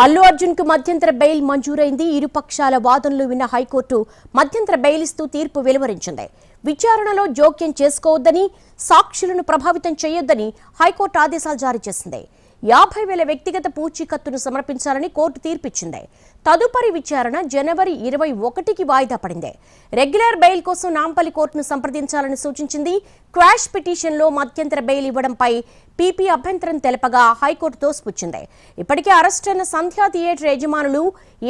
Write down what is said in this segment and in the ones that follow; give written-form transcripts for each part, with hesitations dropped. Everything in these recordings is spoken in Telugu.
అల్లు అర్జున్ కు మధ్యంతర బెయిల్ మంజూరైంది. ఇరుపక్షాల వాదనలు విన్న హైకోర్టు మధ్యంతర బెయిల్ ఇస్తూ తీర్పు వెలువరించింది. విచారణలో జోక్యం చేసుకోవద్దని, సాక్షులను ప్రభావితం చేయొద్దని హైకోర్టు ఆదేశాలు జారీ చేసింది. 50,000 వ్యక్తిగత పూచీకత్తును సమర్పించాలని కోర్టు తీర్పిచ్చింది. తదుపరి విచారణ జనవరి 21కి వాయిదా పడింది. రెగ్యులర్ బెయిల్ కోసం నాంపల్లి కోర్టును సంప్రదించాలని సూచించింది. క్వాష్ పిటిషన్లో మధ్యంతర బెయిల్ ఇవ్వడంపై పీపీ అభ్యంతరం తెలపగా హైకోర్టు తోసిపుచ్చింది. ఇప్పటికే అరెస్టైన సంధ్యా థియేటర్ యజమానులు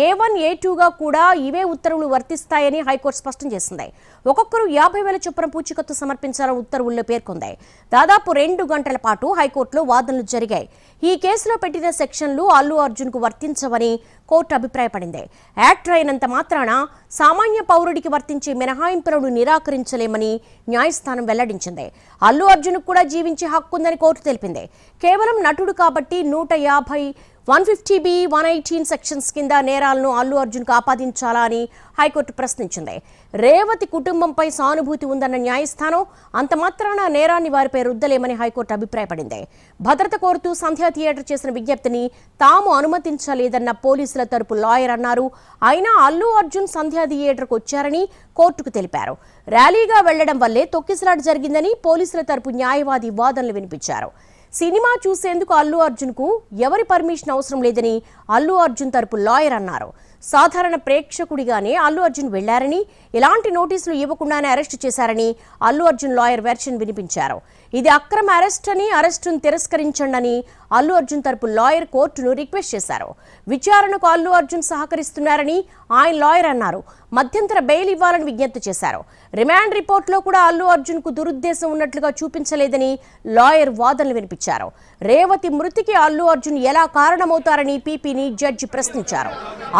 A1, A2గా కూడా ఇవే ఉత్తర్వులు వర్తిస్తాయని హైకోర్టు స్పష్టం చేసింది. ఒక్కొక్కరు 50,000 చొప్పున పూచీకత్తు సమర్పించాలని ఉత్తర్వుల్లో పేర్కొంది. దాదాపు 2 గంటల పాటు హైకోర్టులో వాదనలు జరిగాయి. ఈ కేసులో పెట్టిన సెక్షన్లు అల్లు అర్జున్ కు వర్తించవని కోర్టు అభిప్రాయపడింది. యాక్టర్ అయినంత మాత్రాన సామాన్య పౌరుడికి వర్తించే మినహాయింపులను నిరాకరించలేమని న్యాయస్థానం వెల్లడించింది. అల్లు అర్జున్ కూడా జీవించే హక్కుందని కోర్టు తెలిపింది. కేవలం నటుడు కాబట్టి 150, 150B, 118 సెక్షన్స్ కింద నేరాలను అల్లు అర్జున్ కు ఆపాదించాలా అని హైకోర్టు ప్రశ్నించింది. రేవతి కుటుంబంపై సానుభూతి ఉందన్న న్యాయస్థానం అంత మాత్రాన నేరాన్ని వారిపై రుద్దలేమని హైకోర్టు అభిప్రాయపడింది. భద్రత కోరుతూ సంధ్యా థియేటర్ చేసిన విజ్ఞప్తిని తాము అనుమతించలేదన్న పోలీసుల తరపు లాయర్ అన్నారు. అయినా అల్లు అర్జున్ సంధ్యా థియేటర్కు వచ్చారని కోర్టుకు తెలిపారు. ర్యాలీగా వెళ్లడం వల్లే తొక్కిసలాట జరిగిందని పోలీసుల తరపు న్యాయవాది వాదనలు వినిపించారు. సినిమా చూసేందుకు అల్లు అర్జున్ కు ఎవరి పర్మిషన్ అవసరం లేదని అల్లు అర్జున్ తరపు లాయర్ అన్నారు. సాధారణ ప్రేక్షకుడిగానే అల్లు అర్జున్ వెళ్లారని, ఎలాంటి నోటీసులు ఇవ్వకుండానే అరెస్టు చేశారని అల్లు అర్జున్ లాయర్ వెర్షన్ వినిపించారు. ఇది అక్రమ అరెస్ట్ అని, అరెస్టును తిరస్కరించండి అల్లు అర్జున్ తరపు లాయర్ కోర్టును రిక్వెస్ట్ చేశారు. విచారణకు అల్లు అర్జున్ సహకరిస్తున్నారని ఆయన లాయర్ అన్నారు. మధ్యంతర బెయిల్ ఇవ్వాలని విజ్ఞప్తి చేశారు. రిమాండ్ రిపోర్టులో కూడా అల్లు అర్జున్ కు దురుద్దేశం ఉన్నట్లుగా చూపించలేదని లాయర్ వాదనలు వినిపించారు. రేవతి మృతికి అల్లు అర్జున్ ఎలా కారణమవుతారని పీపీని జడ్జి ప్రశ్నించారు.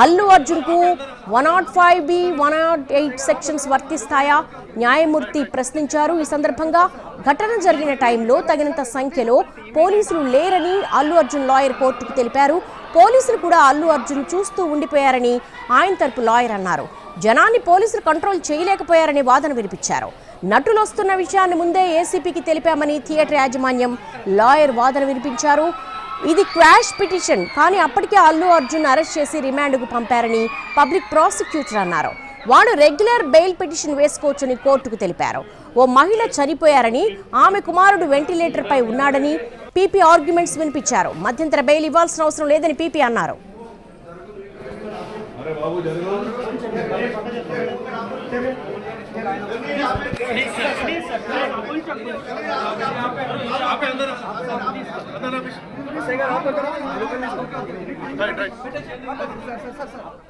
అల్లు అర్జున్ కు 105B, 108 సెక్షన్స్ వర్తిస్తాయా? న్యాయమూర్తి ప్రశ్నించారు. ఈ సందర్భంగా ఘటన జరిగిన టైంలో తగినంత సంఖ్యలో పోలీసులు లేరని అల్లు అర్జున్ లాయర్ కోర్టుకు తెలిపారు. పోలీసులు కూడా అల్లు అర్జున్ చూస్తూ ఉండిపోయారని ఆయన తరపు లాయర్ అన్నారు. జనాన్ని పోలీసులు కంట్రోల్ చేయలేకపోయారని వాదన వినిపించారు. నటులు వస్తున్న విషయాన్ని ముందే ఏసీపీకి తెలిపామని థియేటర్ యాజమాన్యం లాయర్ వాదన వినిపించారు. ఇది క్వాష్ పిటిషన్ కానీ అప్పటికే అల్లు అర్జున్ అరెస్ట్ చేసి రిమాండ్కు పంపారని పబ్లిక్ ప్రాసిక్యూటర్ అన్నారు. వాడు రెగ్యులర్ బెయిల్ పిటిషన్ వేసుకోవచ్చని కోర్టుకు తెలిపారు. ఓ మహిళ చనిపోయారని, ఆమె కుమారుడు వెంటిలేటర్ పై ఉన్నాడని పీపీ ఆర్గ్యుమెంట్స్ వినిపించారు. మధ్యంతర బెయిల్ ఇవ్వాల్సిన అవసరం లేదని పీపీ అన్నారు. Right.